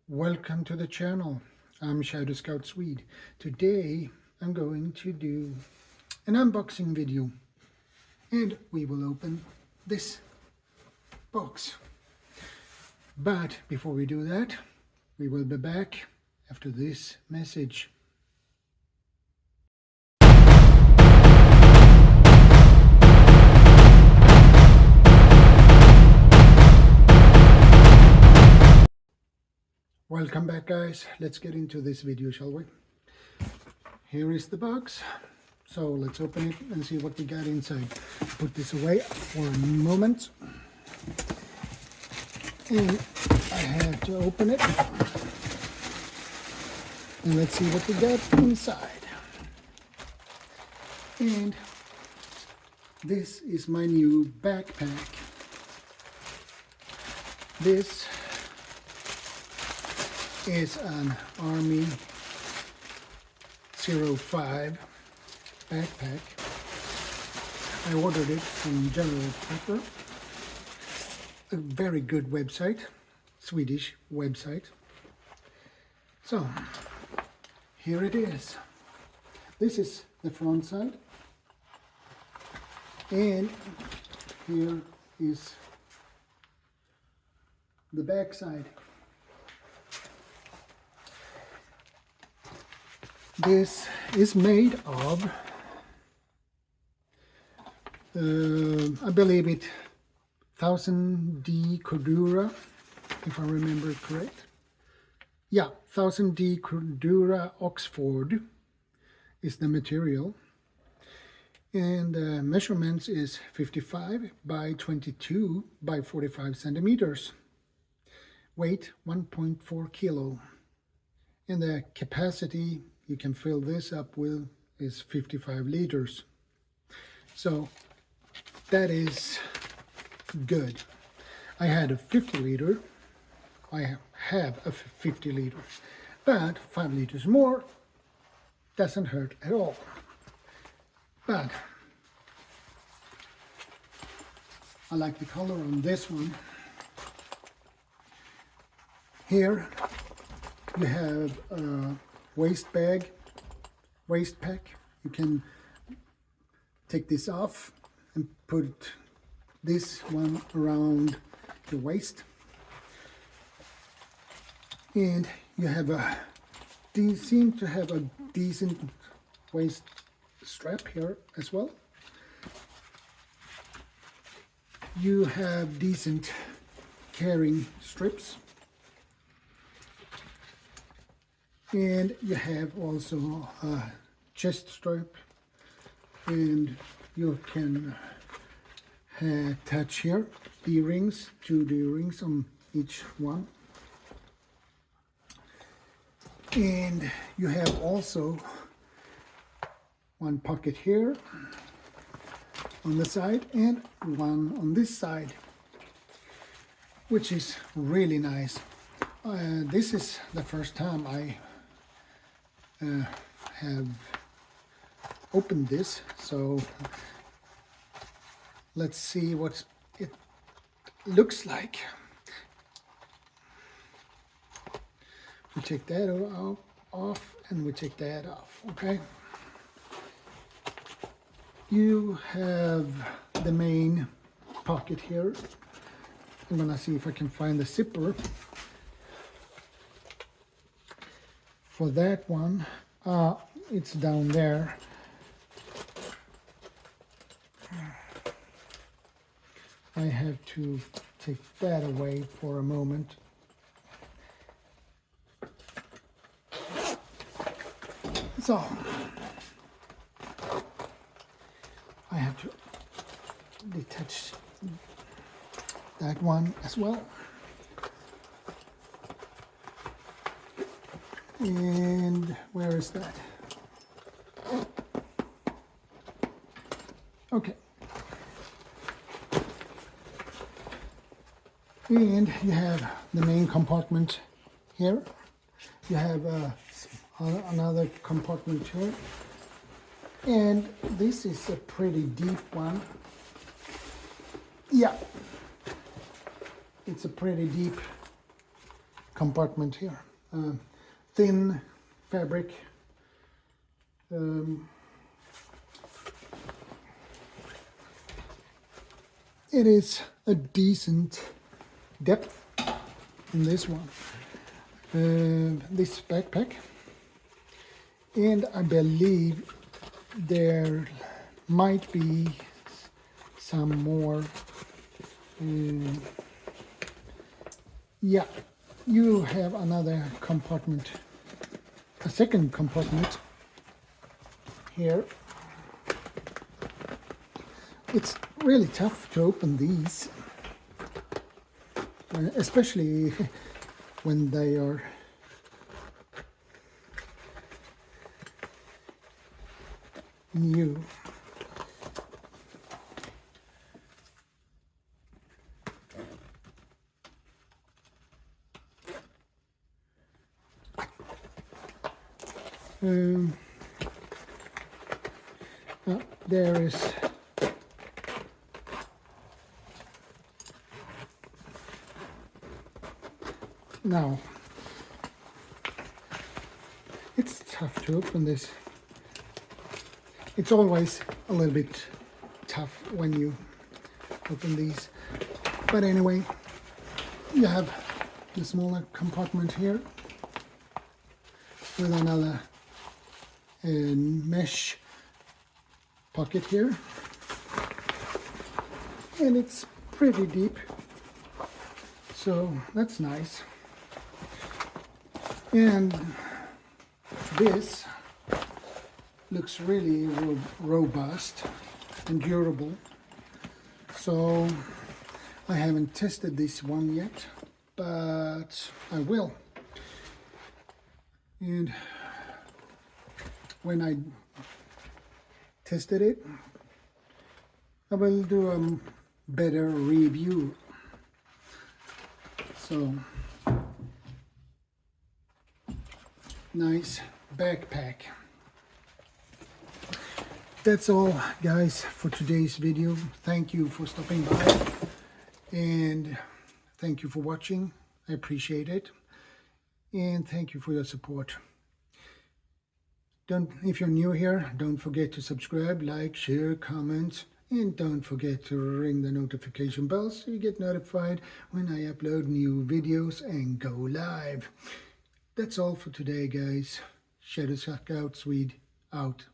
Welcome to the channel. I'm ShadowScoutSwede. Today I'm going to do an unboxing video and we will open this box. But before we do that, we will be back after this message. Welcome back, guys. Let's get into this video, shall we? Here is the box. So let's open it and see what we got inside. Put this away for a moment. And I have to open it. And let's see what we got inside. And this is my new backpack. This is an Army 05 backpack. I ordered it from General Pepper, a very good website, Swedish website. So here it is. This is the front side, and here is the back side. This is made of, I believe it, 1000D Cordura, if I remember it correct. Yeah, 1000D Cordura Oxford is the material. And the measurements is 55 by 22 by 45 centimeters. Weight 1.4 kilo. And the capacity you can fill this up with is 55 liters. So that is good. I had a 50 liter. I have a 50 liter. But 5 liters more doesn't hurt at all. But I like the color on this one. Here you have a waist pack. You can take this off and put this one around the waist. And you have seem to have a decent waist strap here as well. You have decent carrying strips. And you have also a chest strap, and you can attach here D-rings, 2 D-rings on each one. And you have also one pocket here on the side and one on this side, which is really nice. This is the first time I have opened this, so let's see what it looks like. We take that off and we take that off, okay? You have the main pocket here. I'm gonna see if I can find the zipper for that one. It's down there. I have to take that away for a moment. So I have to detach that one as well. And where is that? Okay. And you have the main compartment here. You have another compartment here. And this is a pretty deep one. Yeah. It's a pretty deep compartment here. Thin fabric. It is a decent depth in this one. This backpack, and I believe there might be some more. Yeah, you have another compartment, a second compartment here. It's really tough to open these, especially when they are new. There is now. It's tough to open this. It's always a little bit tough when you open these. But anyway, you have the smaller compartment here with another mesh pocket here. And it's pretty deep, so that's nice. And this looks really robust and durable. So I haven't tested this one yet, but I will. And when I tested it, I will do a better review. So nice backpack. That's all, guys, for today's video. Thank you for stopping by, and thank you for watching. I appreciate it, and thank you for your support. If you're new here, don't forget to subscribe, like, share, comment, and don't forget to ring the notification bell so you get notified when I upload new videos and go live. That's all for today, guys. ShadowScoutSwede out.